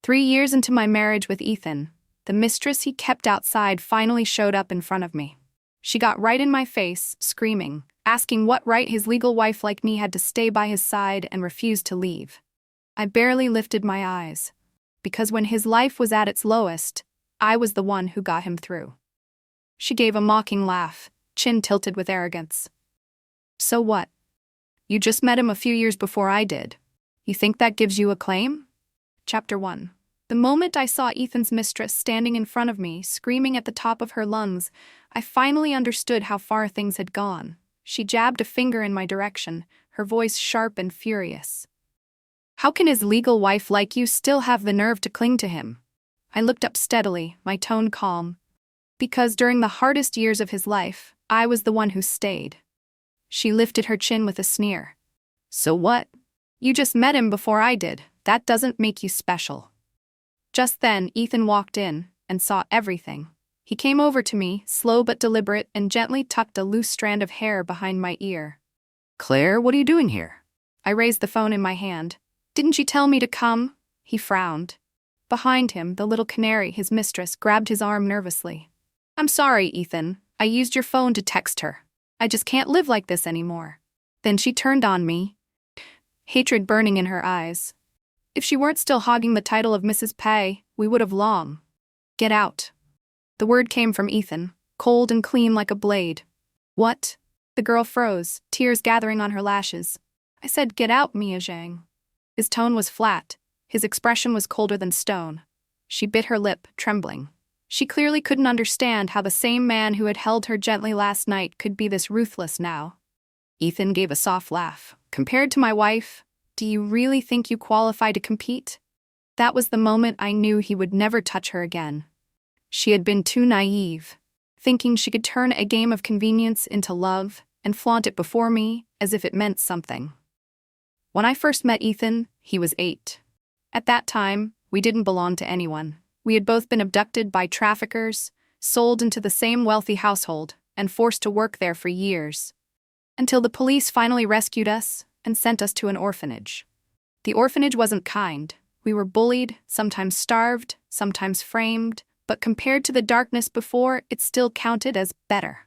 3 years into my marriage with Ethan, the mistress he kept outside finally showed up in front of me. She got right in my face, screaming, asking what right his legal wife like me had to stay by his side and refuse to leave. I barely lifted my eyes, because when his life was at its lowest, I was the one who got him through. She gave a mocking laugh, chin tilted with arrogance. So what? You just met him a few years before I did. You think that gives you a claim? Chapter 1. The moment I saw Ethan's mistress standing in front of me, screaming at the top of her lungs, I finally understood how far things had gone. She jabbed a finger in my direction, her voice sharp and furious. How can his legal wife like you still have the nerve to cling to him? I looked up steadily, my tone calm. Because during the hardest years of his life, I was the one who stayed. She lifted her chin with a sneer. So what? You just met him before I did. That doesn't make you special. Just then, Ethan walked in and saw everything. He came over to me, slow but deliberate, and gently tucked a loose strand of hair behind my ear. Claire, what are you doing here? I raised the phone in my hand. Didn't you tell me to come? He frowned. Behind him, the little canary, his mistress, grabbed his arm nervously. I'm sorry, Ethan. I used your phone to text her. I just can't live like this anymore. Then she turned on me, hatred burning in her eyes. If she weren't still hogging the title of Mrs. Pay, we would have long. Get out. The word came from Ethan, cold and clean like a blade. What? The girl froze, tears gathering on her lashes. I said, get out, Mia Zhang. His tone was flat. His expression was colder than stone. She bit her lip, trembling. She clearly couldn't understand how the same man who had held her gently last night could be this ruthless now. Ethan gave a soft laugh. Compared to my wife, do you really think you qualify to compete? That was the moment I knew he would never touch her again. She had been too naive, thinking she could turn a game of convenience into love and flaunt it before me as if it meant something. When I first met Ethan, he was 8. At that time, we didn't belong to anyone. We had both been abducted by traffickers, sold into the same wealthy household, and forced to work there for years. Until the police finally rescued us and sent us to an orphanage. The orphanage wasn't kind. We were bullied, sometimes starved, sometimes framed, but compared to the darkness before, it still counted as better.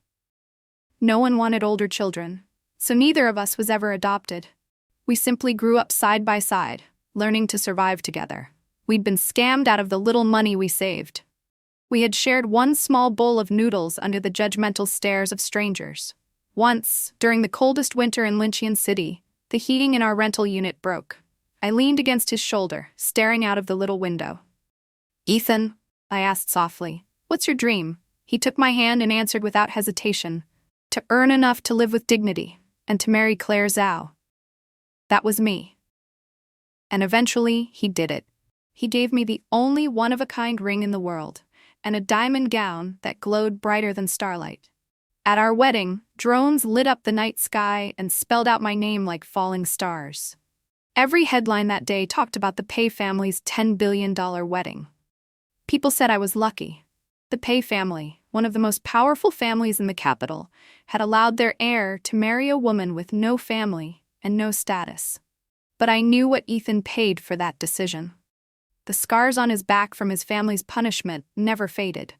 No one wanted older children, so neither of us was ever adopted. We simply grew up side by side, learning to survive together. We'd been scammed out of the little money we saved. We had shared one small bowl of noodles under the judgmental stares of strangers. Once, during the coldest winter in Lynchian City, the heating in our rental unit broke. I leaned against his shoulder, staring out of the little window. Ethan, I asked softly, what's your dream? He took my hand and answered without hesitation, to earn enough to live with dignity, and to marry Claire Zhao. That was me. And eventually, he did it. He gave me the only one-of-a-kind ring in the world, and a diamond gown that glowed brighter than starlight. At our wedding, drones lit up the night sky and spelled out my name like falling stars. Every headline that day talked about the Pei family's $10 billion wedding. People said I was lucky. The Pei family, one of the most powerful families in the capital, had allowed their heir to marry a woman with no family and no status. But I knew what Ethan paid for that decision. The scars on his back from his family's punishment never faded.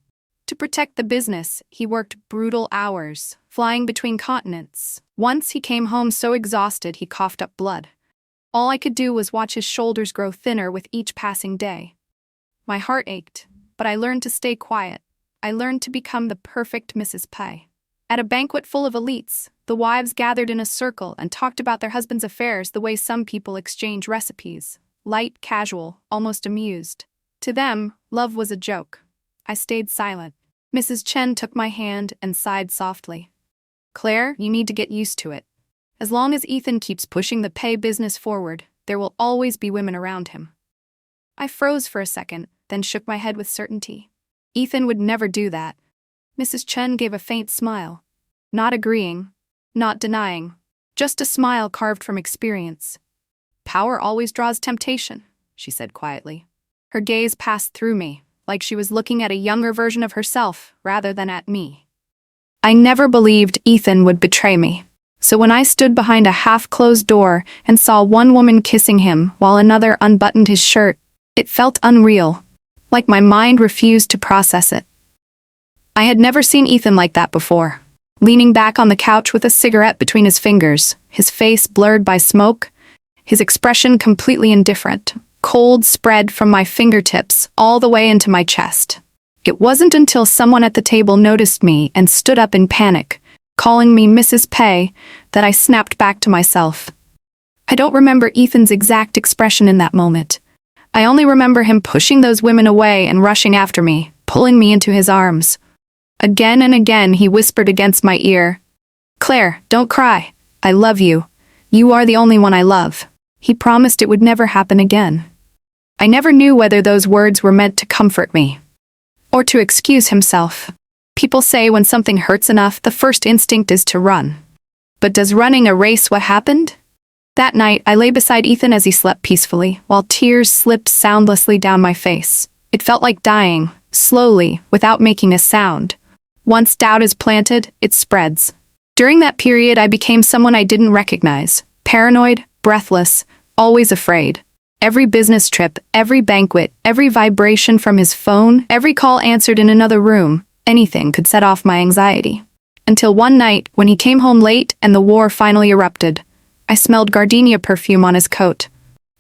To protect the business, he worked brutal hours, flying between continents. Once he came home so exhausted he coughed up blood. All I could do was watch his shoulders grow thinner with each passing day. My heart ached, but I learned to stay quiet. I learned to become the perfect Mrs. Pei. At a banquet full of elites, the wives gathered in a circle and talked about their husbands' affairs the way some people exchange recipes. Light, casual, almost amused. To them, love was a joke. I stayed silent. Mrs. Chen took my hand and sighed softly. Claire, you need to get used to it. As long as Ethan keeps pushing the Pei business forward, there will always be women around him. I froze for a second, then shook my head with certainty. Ethan would never do that. Mrs. Chen gave a faint smile. Not agreeing, not denying, just a smile carved from experience. Power always draws temptation, she said quietly. Her gaze passed through me, like she was looking at a younger version of herself rather than at me. I never believed Ethan would betray me. So when I stood behind a half-closed door and saw one woman kissing him while another unbuttoned his shirt, It felt unreal, like my mind refused to process it. I had never seen Ethan like that before. Leaning back on the couch with a cigarette between his fingers, his face blurred by smoke, his expression completely indifferent, cold spread from my fingertips all the way into my chest. It wasn't until someone at the table noticed me and stood up in panic, calling me Mrs. Pei, that I snapped back to myself. I don't remember Ethan's exact expression in that moment. I only remember him pushing those women away and rushing after me, pulling me into his arms. Again and again he whispered against my ear, "Claire, don't cry. I love you. You are the only one I love." He promised it would never happen again. I never knew whether those words were meant to comfort me or to excuse himself. People say when something hurts enough, the first instinct is to run. But does running erase what happened? That night, I lay beside Ethan as he slept peacefully, while tears slipped soundlessly down my face. It felt like dying, slowly, without making a sound. Once doubt is planted, it spreads. During that period, I became someone I didn't recognize. Paranoid, breathless, always afraid. Every business trip, every banquet, every vibration from his phone, every call answered in another room, anything could set off my anxiety. Until one night, when he came home late and the war finally erupted, I smelled gardenia perfume on his coat.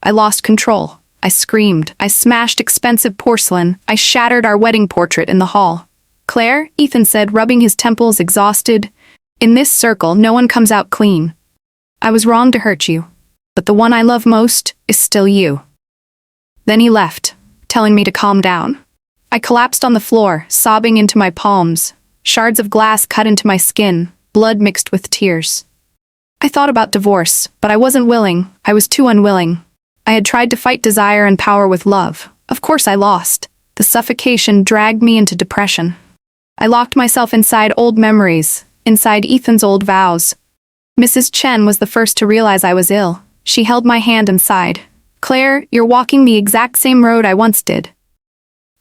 I lost control. I screamed. I smashed expensive porcelain. I shattered our wedding portrait in the hall. "Claire," Ethan said, rubbing his temples, exhausted, "in this circle, no one comes out clean. I was wrong to hurt you, but the one I love most is still you." Then he left, telling me to calm down. I collapsed on the floor, sobbing into my palms. Shards of glass cut into my skin, blood mixed with tears. I thought about divorce, but I wasn't willing. I was too unwilling. I had tried to fight desire and power with love. Of course I lost. The suffocation dragged me into depression. I locked myself inside old memories, inside Ethan's old vows. Mrs. Chen was the first to realize I was ill. She held my hand and sighed. "Claire, you're walking the exact same road I once did."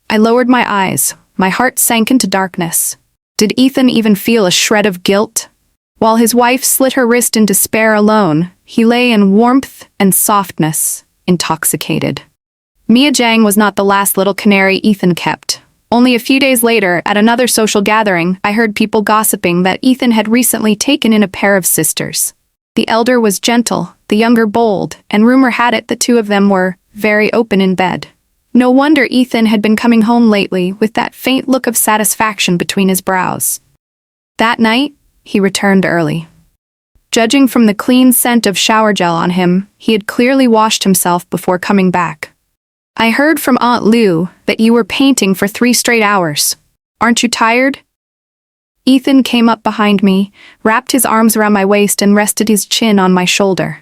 I lowered my eyes. My heart sank into darkness. Did Ethan even feel a shred of guilt? While his wife slit her wrist in despair alone, he lay in warmth and softness, intoxicated. Mia Jiang was not the last little canary Ethan kept. Only a few days later, at another social gathering, I heard people gossiping that Ethan had recently taken in a pair of sisters. The elder was gentle, the younger bold, and rumor had it the two of them were very open in bed. No wonder Ethan had been coming home lately with that faint look of satisfaction between his brows. That night, he returned early. Judging from the clean scent of shower gel on him, he had clearly washed himself before coming back. "I heard from Aunt Lu that you were painting for 3 straight hours. Aren't you tired?" Ethan came up behind me, wrapped his arms around my waist and rested his chin on my shoulder.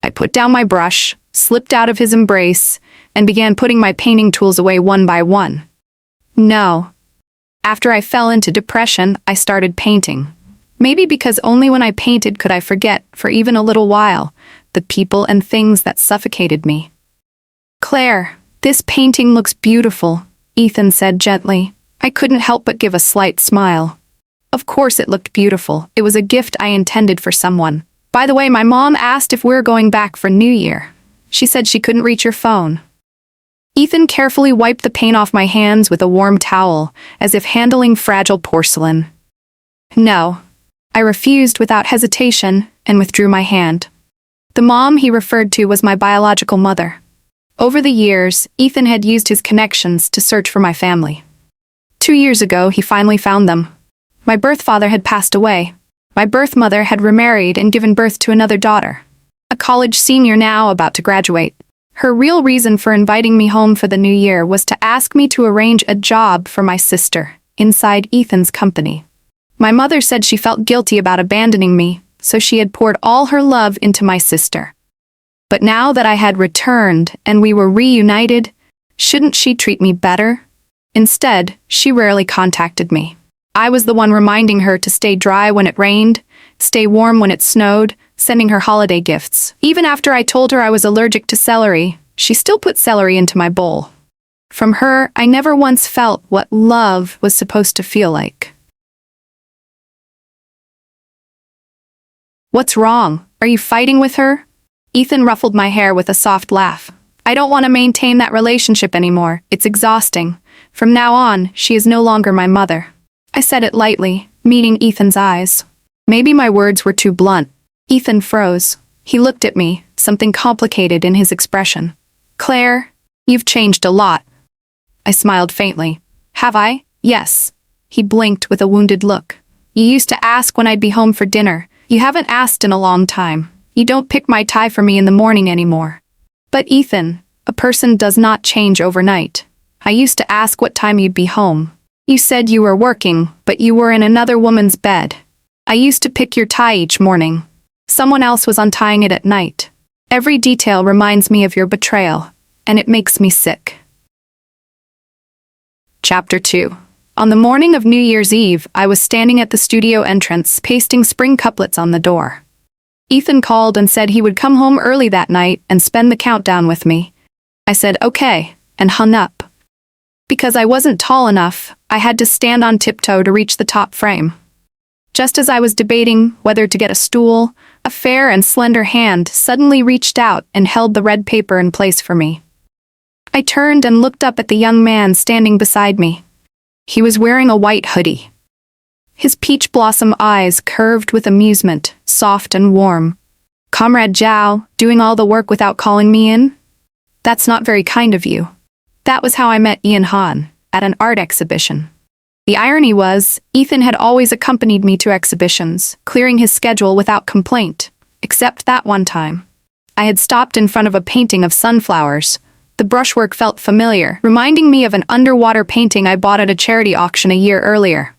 I put down my brush, slipped out of his embrace, and began putting my painting tools away one by one. No. After I fell into depression, I started painting. Maybe because only when I painted could I forget, for even a little while, the people and things that suffocated me. "Claire, this painting looks beautiful," Ethan said gently. I couldn't help but give a slight smile. Of course it looked beautiful. It was a gift I intended for someone. By the way, my mom asked if we're going back for New Year. She said she couldn't reach your phone. Ethan carefully wiped the paint off my hands with a warm towel, as if handling fragile porcelain. No. I refused without hesitation and withdrew my hand. The mom he referred to was my biological mother. Over the years, Ethan had used his connections to search for my family. 2 years ago, he finally found them. My birth father had passed away. My birth mother had remarried and given birth to another daughter, a college senior now about to graduate. Her real reason for inviting me home for the new year was to ask me to arrange a job for my sister, inside Ethan's company. My mother said she felt guilty about abandoning me, so she had poured all her love into my sister. But now that I had returned and we were reunited, shouldn't she treat me better? Instead, she rarely contacted me. I was the one reminding her to stay dry when it rained, stay warm when it snowed, sending her holiday gifts. Even after I told her I was allergic to celery, she still put celery into my bowl. From her, I never once felt what love was supposed to feel like. "What's wrong? Are you fighting with her?" Ethan ruffled my hair with a soft laugh. I don't want to maintain that relationship anymore. It's exhausting. From now on, she is no longer my mother. I said it lightly, meeting Ethan's eyes. Maybe my words were too blunt. Ethan froze. He looked at me, something complicated in his expression. Claire, you've changed a lot. I smiled faintly. Have I? Yes. He blinked with a wounded look. You used to ask when I'd be home for dinner. You haven't asked in a long time. You don't pick my tie for me in the morning anymore. But Ethan, a person does not change overnight. I used to ask what time you'd be home. You said you were working, but you were in another woman's bed. I used to pick your tie each morning. Someone else was untying it at night. Every detail reminds me of your betrayal, and it makes me sick. Chapter 2. On the morning of New Year's Eve, I was standing at the studio entrance, pasting spring couplets on the door. Ethan called and said he would come home early that night and spend the countdown with me. I said okay, and hung up. Because I wasn't tall enough, I had to stand on tiptoe to reach the top frame. Just as I was debating whether to get a stool, a fair and slender hand suddenly reached out and held the red paper in place for me. I turned and looked up at the young man standing beside me. He was wearing a white hoodie. His peach blossom eyes curved with amusement, soft and warm. Comrade Zhao, doing all the work without calling me in? That's not very kind of you. That was how I met Ian Han, at an art exhibition. The irony was, Ethan had always accompanied me to exhibitions, clearing his schedule without complaint, except that one time. I had stopped in front of a painting of sunflowers. The brushwork felt familiar, reminding me of an underwater painting I bought at a charity auction a year earlier.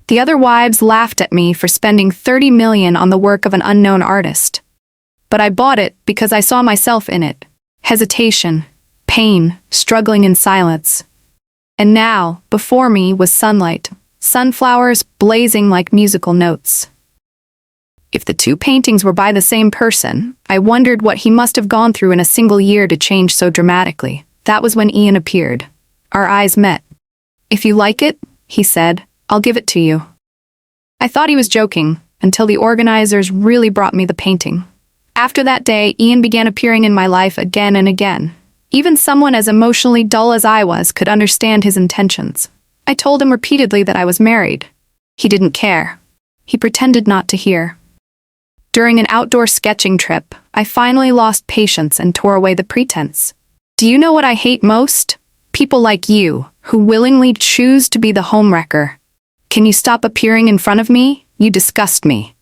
The other wives laughed at me for spending $30 million on the work of an unknown artist. But I bought it because I saw myself in it. Hesitation, pain, struggling in silence. And now, before me was sunlight, sunflowers blazing like musical notes. If the two paintings were by the same person, I wondered what he must have gone through in a single year to change so dramatically. That was when Ian appeared. Our eyes met. If you like it, he said, I'll give it to you. I thought he was joking, until the organizers really brought me the painting. After that day, Ian began appearing in my life again and again. Even someone as emotionally dull as I was could understand his intentions. I told him repeatedly that I was married. He didn't care. He pretended not to hear. During an outdoor sketching trip, I finally lost patience and tore away the pretense. Do you know what I hate most? People like you, who willingly choose to be the homewrecker. Can you stop appearing in front of me? You disgust me.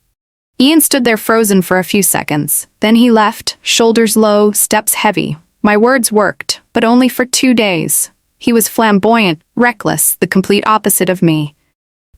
Ian stood there frozen for a few seconds. Then he left, shoulders low, steps heavy. My words worked, but only for 2 days. He was flamboyant, reckless, the complete opposite of me.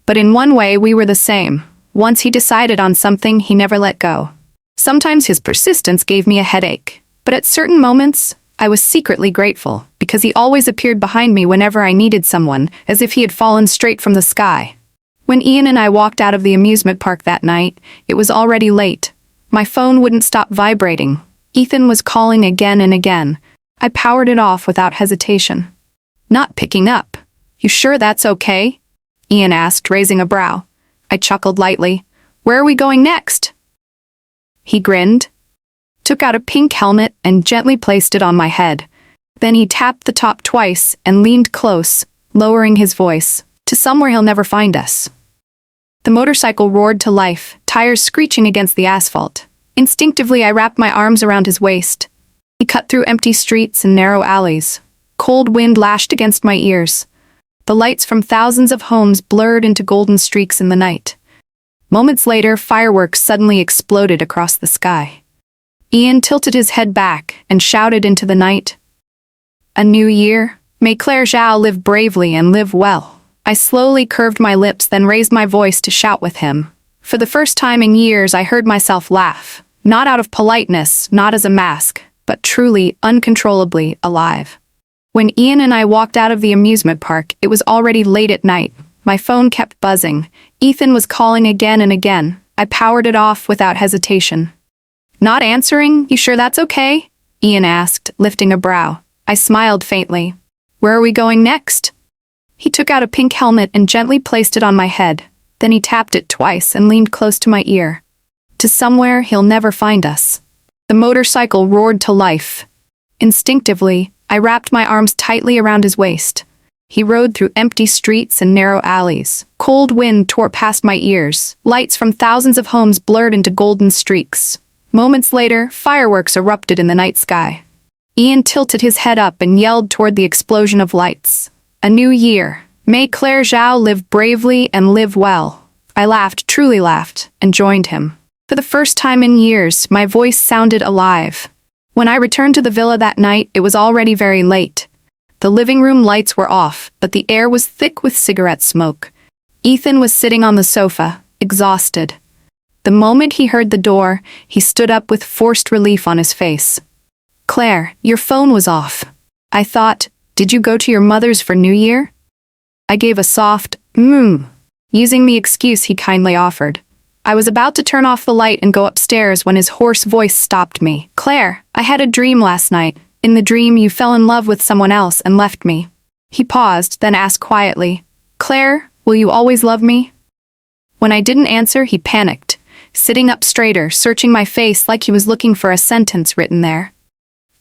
But in one way we were the same. Once he decided on something, he never let go. Sometimes his persistence gave me a headache, but at certain moments, I was secretly grateful, because he always appeared behind me whenever I needed someone, as if he had fallen straight from the sky. When Ian and I walked out of the amusement park that night, it was already late. My phone wouldn't stop vibrating. Ethan was calling again and again. I powered it off without hesitation. Not picking up. You sure that's okay? Ian asked, raising a brow. I chuckled lightly. Where are we going next? He grinned, took out a pink helmet and gently placed it on my head. Then he tapped the top twice and leaned close, lowering his voice, to somewhere he'll never find us. The motorcycle roared to life, tires screeching against the asphalt. Instinctively, I wrapped my arms around his waist. He cut through empty streets and narrow alleys. Cold wind lashed against my ears. The lights from thousands of homes blurred into golden streaks in the night. Moments later, fireworks suddenly exploded across the sky. Ian tilted his head back and shouted into the night, "A new year? May Claire Zhao live bravely and live well." I slowly curved my lips, then raised my voice to shout with him. For the first time in years, I heard myself laugh. Not out of politeness, not as a mask, but truly, uncontrollably alive. When Ian and I walked out of the amusement park, it was already late at night. My phone kept buzzing. Ethan was calling again and again. I powered it off without hesitation. Not answering? You sure that's okay? Ian asked, lifting a brow. I smiled faintly. Where are we going next? He took out a pink helmet and gently placed it on my head. Then he tapped it twice and leaned close to my ear. To somewhere he'll never find us. The motorcycle roared to life. Instinctively, I wrapped my arms tightly around his waist. He rode through empty streets and narrow alleys. Cold wind tore past my ears. Lights from thousands of homes blurred into golden streaks. Moments later, fireworks erupted in the night sky. Ian tilted his head up and yelled toward the explosion of lights. A new year. May Claire Zhao live bravely and live well. I laughed, truly laughed, and joined him. For the first time in years, my voice sounded alive. When I returned to the villa that night, it was already very late. The living room lights were off, but the air was thick with cigarette smoke. Ethan was sitting on the sofa, exhausted. The moment he heard the door, he stood up with forced relief on his face. "Claire, your phone was off. I thought, did you go to your mother's for New Year?" I gave a soft, using the excuse he kindly offered. I was about to turn off the light and go upstairs when his hoarse voice stopped me. "Claire, I had a dream last night. In the dream, you fell in love with someone else and left me." He paused, then asked quietly, "Claire, will you always love me?" When I didn't answer, he panicked, sitting up straighter, searching my face like he was looking for a sentence written there.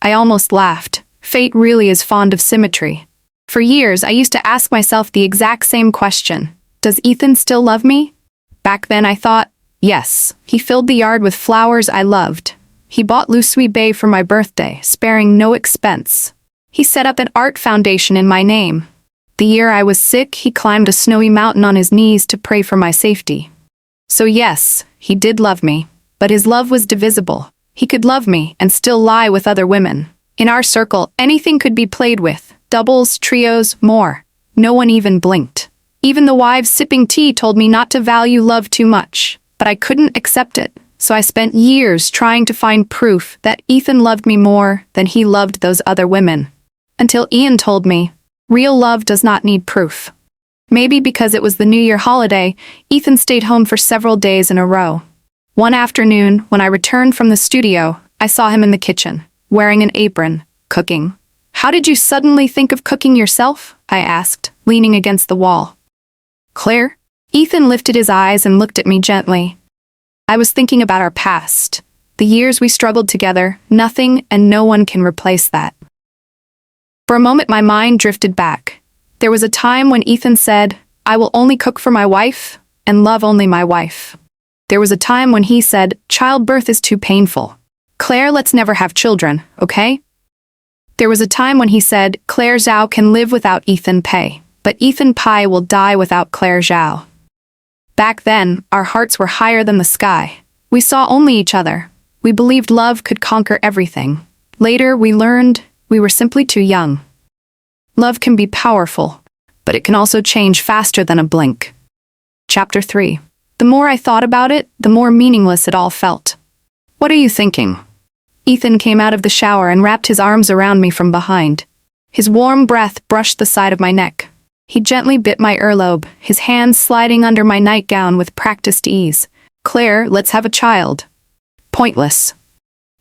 I almost laughed. Fate really is fond of symmetry. For years, I used to ask myself the exact same question. Does Ethan still love me? Back then, I thought, yes. He filled the yard with flowers I loved. He bought Lusui Bay for my birthday, sparing no expense. He set up an art foundation in my name. The year I was sick, he climbed a snowy mountain on his knees to pray for my safety. So yes, he did love me, but his love was divisible. He could love me and still lie with other women. In our circle, anything could be played with. Doubles, trios, more. No one even blinked. Even the wives sipping tea told me not to value love too much, but I couldn't accept it. So I spent years trying to find proof that Ethan loved me more than he loved those other women. Until Ian told me, real love does not need proof. Maybe because it was the New Year holiday, Ethan stayed home for several days in a row. One afternoon, when I returned from the studio, I saw him in the kitchen, wearing an apron, cooking. "How did you suddenly think of cooking yourself?" I asked, leaning against the wall. "Claire?" Ethan lifted his eyes and looked at me gently. "I was thinking about our past. The years we struggled together, nothing and no one can replace that." For a moment my mind drifted back. There was a time when Ethan said, "I will only cook for my wife and love only my wife." There was a time when he said, "Childbirth is too painful. Claire, let's never have children, okay?" There was a time when he said, "Claire Zhao can live without Ethan Pei, but Ethan Pai will die without Claire Zhao." Back then, our hearts were higher than the sky. We saw only each other. We believed love could conquer everything. Later, we learned we were simply too young. Love can be powerful, but it can also change faster than a blink. Chapter 3. The more I thought about it, the more meaningless it all felt. "What are you thinking?" Ethan came out of the shower and wrapped his arms around me from behind. His warm breath brushed the side of my neck. He gently bit my earlobe, his hands sliding under my nightgown with practiced ease. "Claire, let's have a child." Pointless.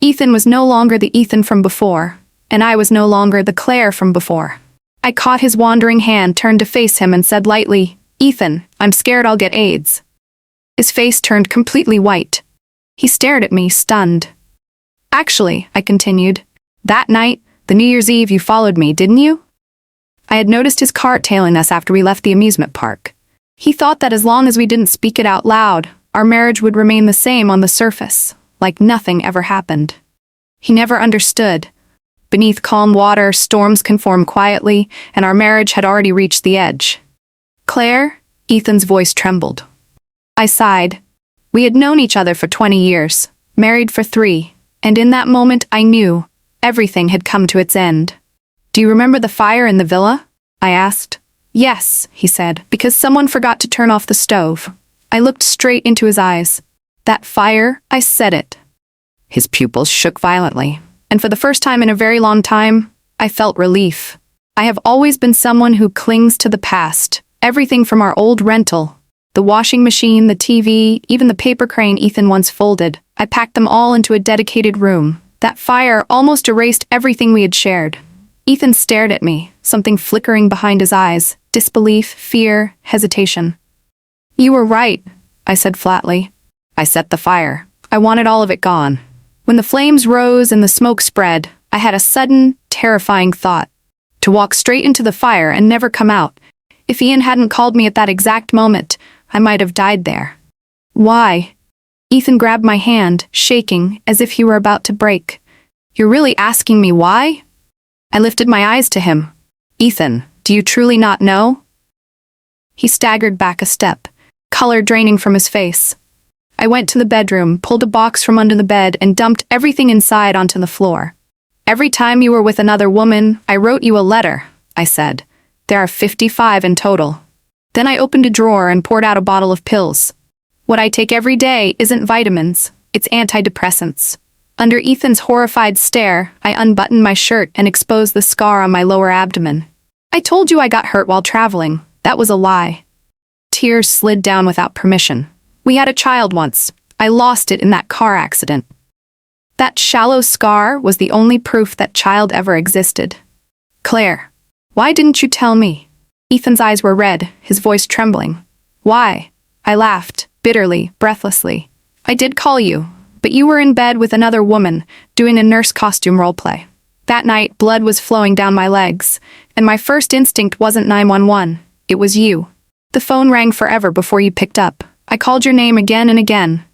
Ethan was no longer the Ethan from before, and I was no longer the Claire from before. I caught his wandering hand, turned to face him, and said lightly, "Ethan, I'm scared I'll get AIDS." His face turned completely white. He stared at me, stunned. "Actually," I continued, "that night, the New Year's Eve, you followed me, didn't you?" I had noticed his car tailing us after we left the amusement park. He thought that as long as we didn't speak it out loud, our marriage would remain the same on the surface, like nothing ever happened. He never understood. Beneath calm water, storms can form quietly, and our marriage had already reached the edge. "Claire?" Ethan's voice trembled. I sighed. We had known each other for 20 years, married for 3, and in that moment I knew everything had come to its end. "Do you remember the fire in the villa?" I asked. "Yes," he said, "because someone forgot to turn off the stove." I looked straight into his eyes. "That fire, I said it." His pupils shook violently, and for the first time in a very long time, I felt relief. I have always been someone who clings to the past, everything from our old rental, the washing machine, the TV, even the paper crane Ethan once folded. I packed them all into a dedicated room. That fire almost erased everything we had shared. Ethan stared at me, something flickering behind his eyes, disbelief, fear, hesitation. "You were right," I said flatly. "I set the fire. I wanted all of it gone." When the flames rose and the smoke spread, I had a sudden, terrifying thought. To walk straight into the fire and never come out. If Ian hadn't called me at that exact moment, I might have died there. Why? Ethan grabbed my hand, shaking, as if he were about to break. You're really asking me why? I lifted my eyes to him. Ethan, do you truly not know? He staggered back a step, color draining from his face. I went to the bedroom, pulled a box from under the bed, and dumped everything inside onto the floor. Every time you were with another woman, I wrote you a letter, I said. There are 55 in total. Then I opened a drawer and poured out a bottle of pills. What I take every day isn't vitamins, it's antidepressants. Under Ethan's horrified stare, I unbuttoned my shirt and exposed the scar on my lower abdomen. I told you I got hurt while traveling. That was a lie. Tears slid down without permission. We had a child once. I lost it in that car accident. That shallow scar was the only proof that child ever existed. Claire, why didn't you tell me? Ethan's eyes were red, his voice trembling. Why? I laughed, bitterly, breathlessly. I did call you, but you were in bed with another woman, doing a nurse costume roleplay. That night, blood was flowing down my legs, and my first instinct wasn't 911. It was you. The phone rang forever before you picked up. I called your name again and again.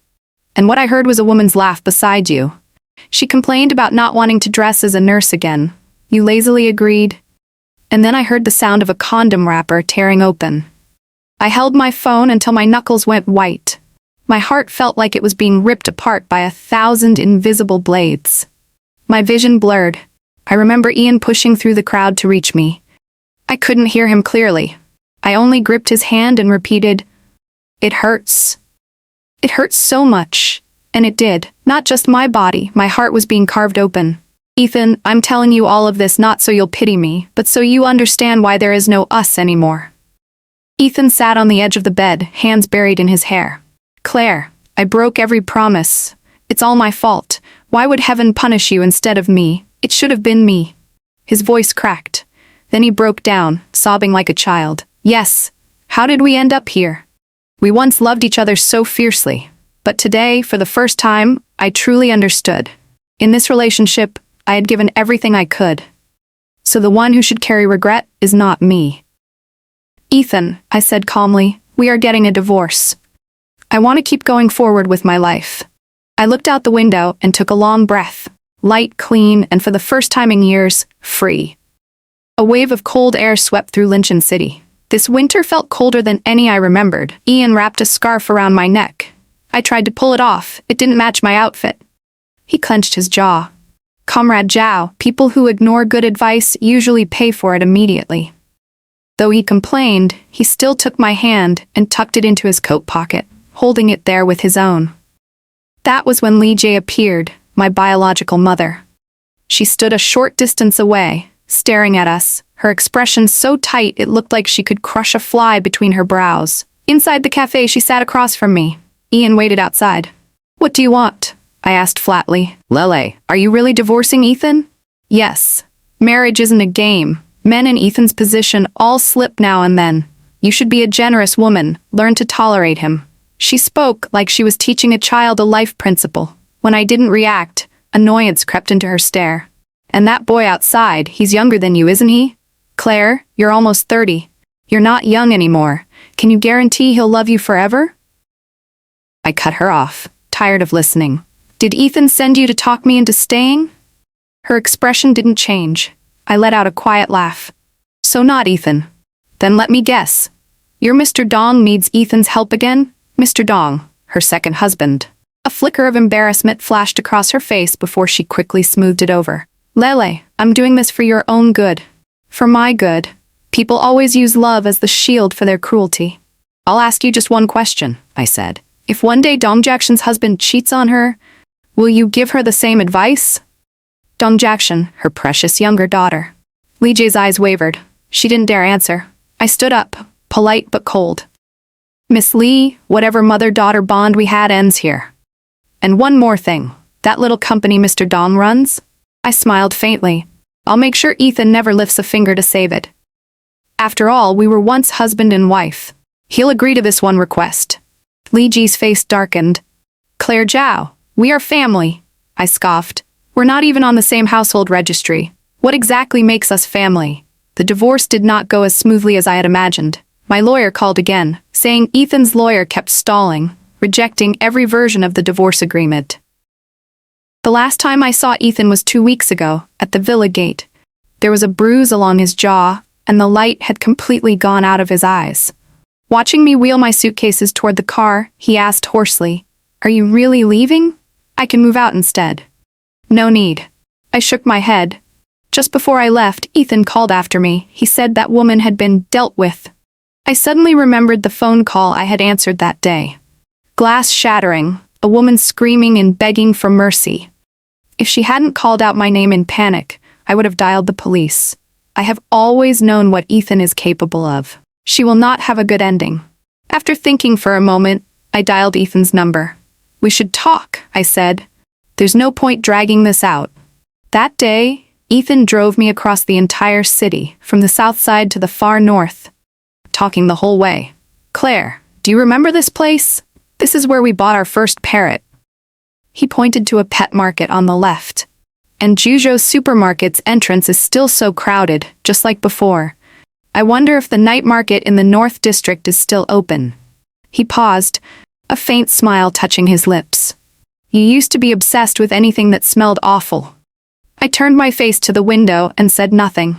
And what I heard was a woman's laugh beside you. She complained about not wanting to dress as a nurse again. You lazily agreed. And then I heard the sound of a condom wrapper tearing open. I held my phone until my knuckles went white. My heart felt like it was being ripped apart by 1,000 invisible blades. My vision blurred. I remember Ian pushing through the crowd to reach me. I couldn't hear him clearly. I only gripped his hand and repeated, "It hurts." It hurts so much. And it did. Not just my body, my heart was being carved open. Ethan, I'm telling you all of this not so you'll pity me, but so you understand why there is no us anymore. Ethan sat on the edge of the bed, hands buried in his hair. Claire, I broke every promise. It's all my fault. Why would heaven punish you instead of me? It should have been me. His voice cracked. Then he broke down, sobbing like a child. Yes. How did we end up here? We once loved each other so fiercely. But today, for the first time, I truly understood. In this relationship, I had given everything I could. So the one who should carry regret is not me. Ethan, I said calmly, we are getting a divorce. I want to keep going forward with my life. I looked out the window and took a long breath. Light, clean, and for the first time in years, free. A wave of cold air swept through Lynchon City. This winter felt colder than any I remembered. Ian wrapped a scarf around my neck. I tried to pull it off. It didn't match my outfit. He clenched his jaw. Comrade Zhao, people who ignore good advice usually pay for it immediately. Though he complained, he still took my hand and tucked it into his coat pocket, holding it there with his own. That was when Li Jie appeared, my biological mother. She stood a short distance away, staring at us, her expression so tight it looked like she could crush a fly between her brows. Inside the cafe, she sat across from me. Ian waited outside. What do you want? I asked flatly. Lele, Are you really divorcing Ethan? Yes. Marriage isn't a game. Men in Ethan's position all slip now and then. You should be a generous woman, learn to tolerate him. She spoke like she was teaching a child a life principle. When I didn't react, annoyance crept into her stare. And that boy outside, he's younger than you, isn't he? Claire, you're almost 30. You're not young anymore. Can you guarantee he'll love you forever? I cut her off, tired of listening. Did Ethan send you to talk me into staying? Her expression didn't change. I let out a quiet laugh. So not Ethan. Then let me guess. Your Mr. Dong needs Ethan's help again? Mr. Dong, her second husband. A flicker of embarrassment flashed across her face before she quickly smoothed it over. Lele, I'm doing this for your own good. For my good. People always use love as the shield for their cruelty. I'll ask you just one question, I said. If one day Dong Jackson's husband cheats on her, will you give her the same advice? Dong Jackson, her precious younger daughter. Li Jie's eyes wavered. She didn't dare answer. I stood up, polite but cold. Miss Li, whatever mother-daughter bond we had ends here. And one more thing. That little company Mr. Dong runs? I smiled faintly. I'll make sure Ethan never lifts a finger to save it. After all, we were once husband and wife. He'll agree to this one request. Li Ji's face darkened. Claire Zhao, we are family, I scoffed. We're not even on the same household registry. What exactly makes us family? The divorce did not go as smoothly as I had imagined. My lawyer called again, saying Ethan's lawyer kept stalling, rejecting every version of the divorce agreement. The last time I saw Ethan was 2 weeks ago, at the villa gate. There was a bruise along his jaw, and the light had completely gone out of his eyes. Watching me wheel my suitcases toward the car, he asked hoarsely, "Are you really leaving? I can move out instead." "No need." I shook my head. Just before I left, Ethan called after me. He said that woman had been dealt with. I suddenly remembered the phone call I had answered that day. Glass shattering, a woman screaming and begging for mercy. If she hadn't called out my name in panic, I would have dialed the police. I have always known what Ethan is capable of. She will not have a good ending. After thinking for a moment, I dialed Ethan's number. "We should talk," I said. "There's no point dragging this out." That day, Ethan drove me across the entire city, from the south side to the far north, talking the whole way. "Claire, do you remember this place? This is where we bought our first parrot." He pointed to a pet market on the left. "And Jujo's supermarket's entrance is still so crowded, just like before. I wonder if the night market in the North District is still open." He paused, a faint smile touching his lips. "You used to be obsessed with anything that smelled awful." I turned my face to the window and said nothing.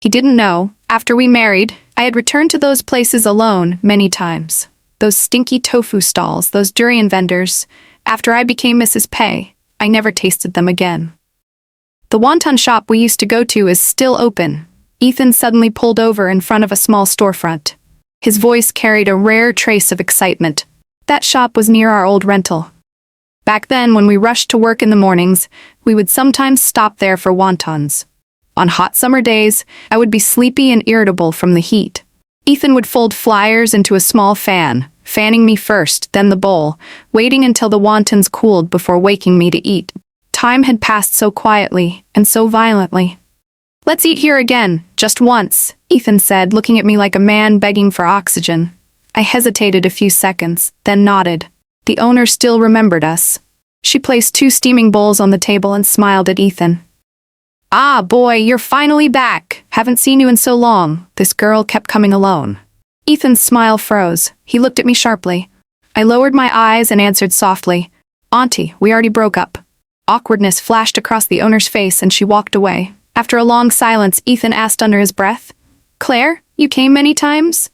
He didn't know, after we married, I had returned to those places alone many times. Those stinky tofu stalls, those durian vendors. After I became Mrs. Pei, I never tasted them again. "The wonton shop we used to go to is still open." Ethan suddenly pulled over in front of a small storefront. His voice carried a rare trace of excitement. That shop was near our old rental. Back then, when we rushed to work in the mornings, we would sometimes stop there for wontons. On hot summer days, I would be sleepy and irritable from the heat. Ethan would fold flyers into a small fan, fanning me first, then the bowl, waiting until the wontons cooled before waking me to eat. Time had passed so quietly and so violently. "Let's eat here again, just once," Ethan said, looking at me like a man begging for oxygen. I hesitated a few seconds, then nodded. The owner still remembered us. She placed 2 steaming bowls on the table and smiled at Ethan. "Ah, boy, you're finally back. Haven't seen you in so long." This girl kept coming alone. Ethan's smile froze. He looked at me sharply. I lowered my eyes and answered softly, "Auntie, we already broke up." Awkwardness flashed across the owner's face and she walked away. After a long silence, Ethan asked under his breath, "Claire, you came many times?"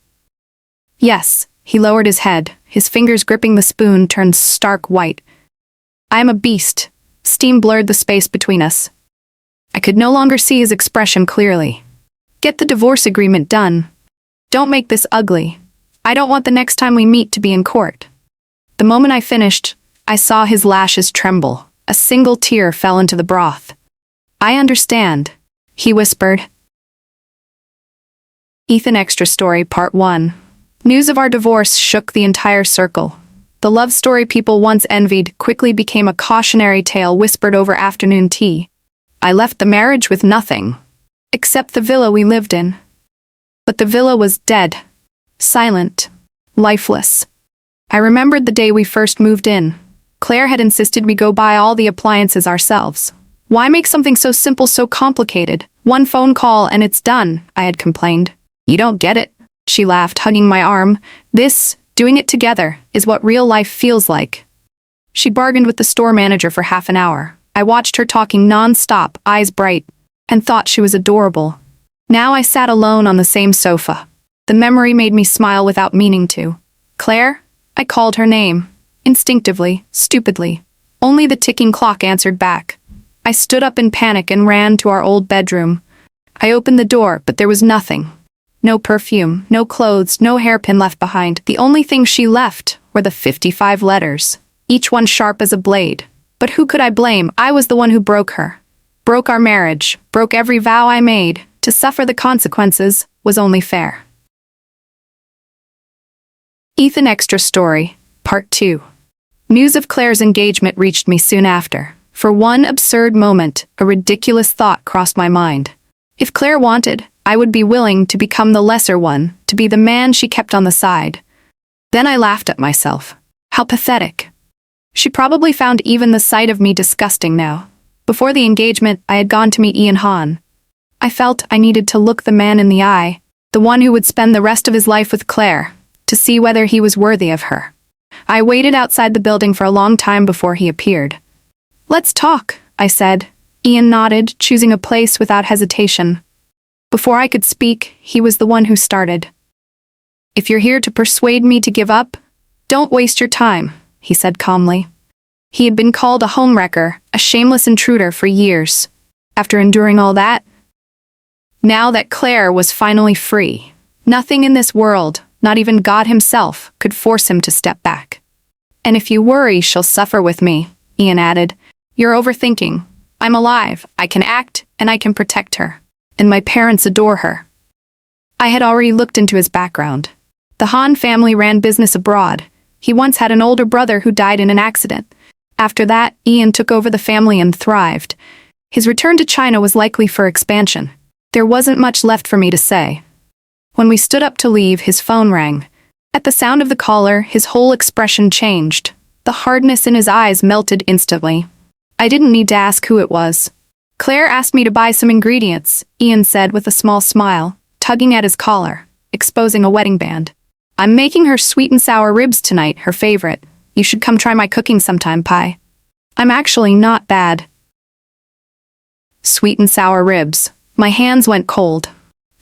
"Yes." He lowered his head. His fingers gripping the spoon turned stark white. "I am a beast." Steam blurred the space between us. I could no longer see his expression clearly. "Get the divorce agreement done. Don't make this ugly. I don't want the next time we meet to be in court." The moment I finished, I saw his lashes tremble. A single tear fell into the broth. "I understand," he whispered. Ethan Extra Story Part 1. News of our divorce shook the entire circle. The love story people once envied quickly became a cautionary tale whispered over afternoon tea. I left the marriage with nothing, except the villa we lived in. But the villa was dead, silent, lifeless. I remembered the day we first moved in. Claire had insisted we go buy all the appliances ourselves. "Why make something so simple so complicated? One phone call and it's done," I had complained. "You don't get it," she laughed, hugging my arm. "This, doing it together, is what real life feels like." She bargained with the store manager for half an hour. I watched her talking non-stop, eyes bright, and thought she was adorable. Now I sat alone on the same sofa. The memory made me smile without meaning to. "Claire?" I called her name. Instinctively, stupidly. Only the ticking clock answered back. I stood up in panic and ran to our old bedroom. I opened the door, but there was nothing. No perfume, no clothes, no hairpin left behind. The only thing she left were the 55 letters, each one sharp as a blade. But who could I blame? I was the one who broke her. Broke our marriage, broke every vow I made. To suffer the consequences was only fair. Ethan Extra Story, Part 2. News of Claire's engagement reached me soon after. For one absurd moment, a ridiculous thought crossed my mind. If Claire wanted, I would be willing to become the lesser one, to be the man she kept on the side. Then I laughed at myself. How pathetic. She probably found even the sight of me disgusting now. Before the engagement, I had gone to meet Ian Han. I felt I needed to look the man in the eye, the one who would spend the rest of his life with Claire, to see whether he was worthy of her. I waited outside the building for a long time before he appeared. "Let's talk," I said. Ian nodded, choosing a place without hesitation. Before I could speak, he was the one who started. "If you're here to persuade me to give up, don't waste your time," he said calmly. He had been called a homewrecker, a shameless intruder for years. After enduring all that, now that Claire was finally free, nothing in this world, not even God himself, could force him to step back. "And if you worry she'll suffer with me," Ian added, "you're overthinking. I'm alive, I can act, and I can protect her. And my parents adore her." I had already looked into his background. The Han family ran business abroad. He once had an older brother who died in an accident. After that, Ian took over the family and thrived. His return to China was likely for expansion. There wasn't much left for me to say. When we stood up to leave, his phone rang. At the sound of the caller, his whole expression changed. The hardness in his eyes melted instantly. I didn't need to ask who it was. "Claire asked me to buy some ingredients," Ian said with a small smile, tugging at his collar, exposing a wedding band. "I'm making her sweet and sour ribs tonight, her favorite. You should come try my cooking sometime, Pi. I'm actually not bad." Sweet and sour ribs. My hands went cold.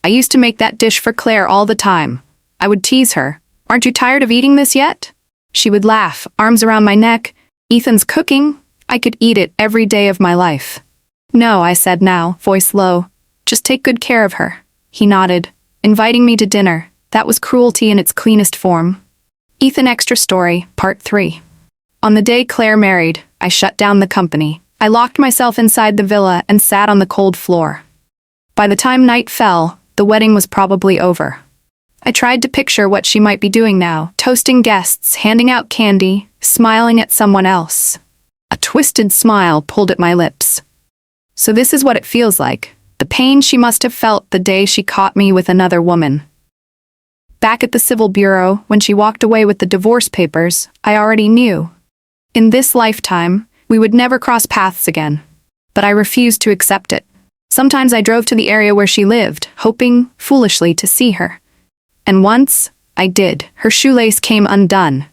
I used to make that dish for Claire all the time. I would tease her. "Aren't you tired of eating this yet?" She would laugh, arms around my neck. "Ethan's cooking? I could eat it every day of my life." "No," I said now, voice low. "Just take good care of her." He nodded. Inviting me to dinner. That was cruelty in its cleanest form. Ethan Extra Story, Part 3. On the day Claire married, I shut down the company. I locked myself inside the villa and sat on the cold floor. By the time night fell, the wedding was probably over. I tried to picture what she might be doing now, toasting guests, handing out candy, smiling at someone else. A twisted smile pulled at my lips. So this is what it feels like, the pain she must have felt the day she caught me with another woman. Back at the Civil Bureau, when she walked away with the divorce papers, I already knew. In this lifetime, we would never cross paths again. But I refused to accept it. Sometimes I drove to the area where she lived, hoping, foolishly, to see her. And once, I did. Her shoelace came undone.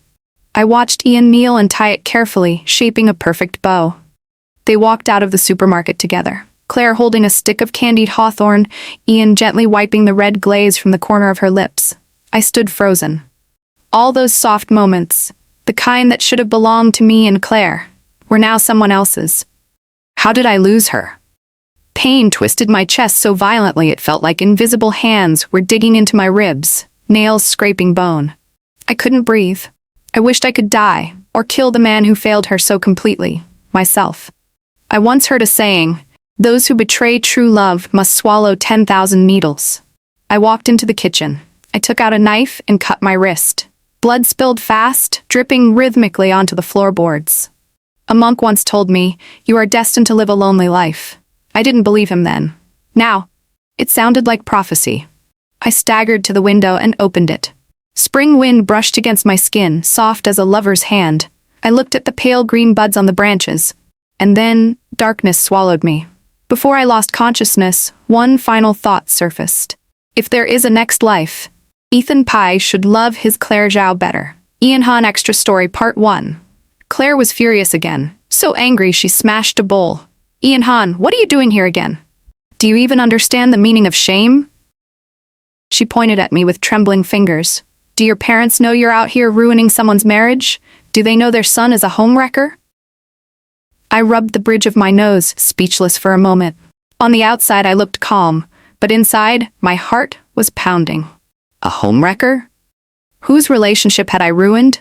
I watched Ian kneel and tie it carefully, shaping a perfect bow. They walked out of the supermarket together, Claire holding a stick of candied hawthorn, Ian gently wiping the red glaze from the corner of her lips. I stood frozen. All those soft moments, the kind that should have belonged to me and Claire, were now someone else's. How did I lose her? Pain twisted my chest so violently it felt like invisible hands were digging into my ribs, nails scraping bone. I couldn't breathe. I wished I could die, or kill the man who failed her so completely, myself. I once heard a saying, "Those who betray true love must swallow 10,000 needles." I walked into the kitchen. I took out a knife and cut my wrist. Blood spilled fast, dripping rhythmically onto the floorboards. A monk once told me, "You are destined to live a lonely life." I didn't believe him then. Now, it sounded like prophecy. I staggered to the window and opened it. Spring wind brushed against my skin, soft as a lover's hand. I looked at the pale green buds on the branches. And then, darkness swallowed me. Before I lost consciousness, one final thought surfaced. If there is a next life, Ethan Pai should love his Claire Zhao better. Ian Han Extra Story Part 1. Claire was furious again, so angry she smashed a bowl. "Ian Han, what are you doing here again? Do you even understand the meaning of shame?" She pointed at me with trembling fingers. "Do your parents know you're out here ruining someone's marriage? Do they know their son is a homewrecker?" I rubbed the bridge of my nose, speechless for a moment. On the outside I looked calm, but inside, my heart was pounding. A homewrecker? Whose relationship had I ruined?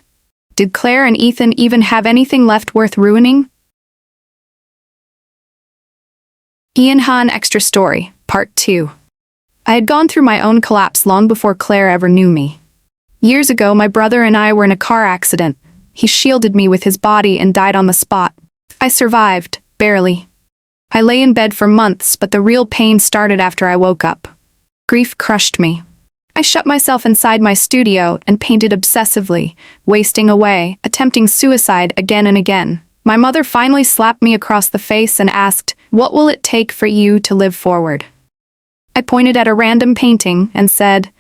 Did Claire and Ethan even have anything left worth ruining? Ian Han Extra Story, Part 2. I had gone through my own collapse long before Claire ever knew me. Years ago, my brother and I were in a car accident. He shielded me with his body and died on the spot. I survived, barely. I lay in bed for months, but the real pain started after I woke up. Grief crushed me. I shut myself inside my studio and painted obsessively, wasting away, attempting suicide again and again. My mother finally slapped me across the face and asked, "What will it take for you to live forward?" I pointed at a random painting and said,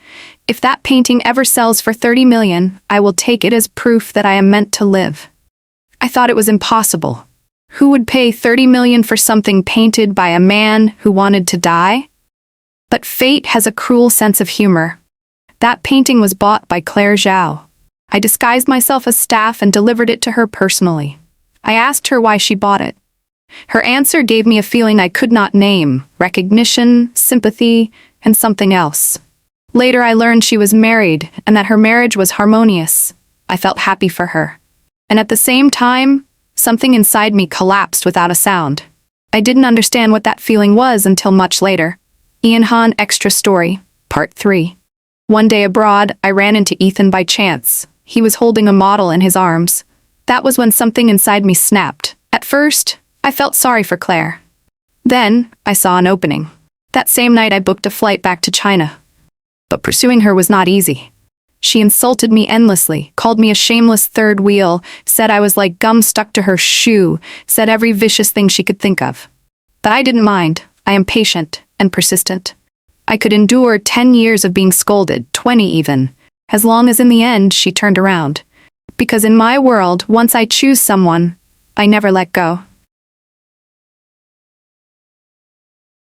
"If that painting ever sells for 30 million, I will take it as proof that I am meant to live." I thought it was impossible. Who would pay 30 million for something painted by a man who wanted to die? But fate has a cruel sense of humor. That painting was bought by Claire Zhao. I disguised myself as staff and delivered it to her personally. I asked her why she bought it. Her answer gave me a feeling I could not name: recognition, sympathy, and something else. Later I learned she was married and that her marriage was harmonious. I felt happy for her. And at the same time, something inside me collapsed without a sound. I didn't understand what that feeling was until much later. Ian Han Extra Story, Part 3. One day abroad, I ran into Ethan by chance. He was holding a model in his arms. That was when something inside me snapped. At first, I felt sorry for Claire. Then, I saw an opening. That same night I booked a flight back to China. But pursuing her was not easy. She insulted me endlessly, called me a shameless third wheel, said I was like gum stuck to her shoe, said every vicious thing she could think of. But I didn't mind. I am patient and persistent. I could endure 10 years of being scolded, 20 even, as long as in the end she turned around. Because in my world, once I choose someone, I never let go.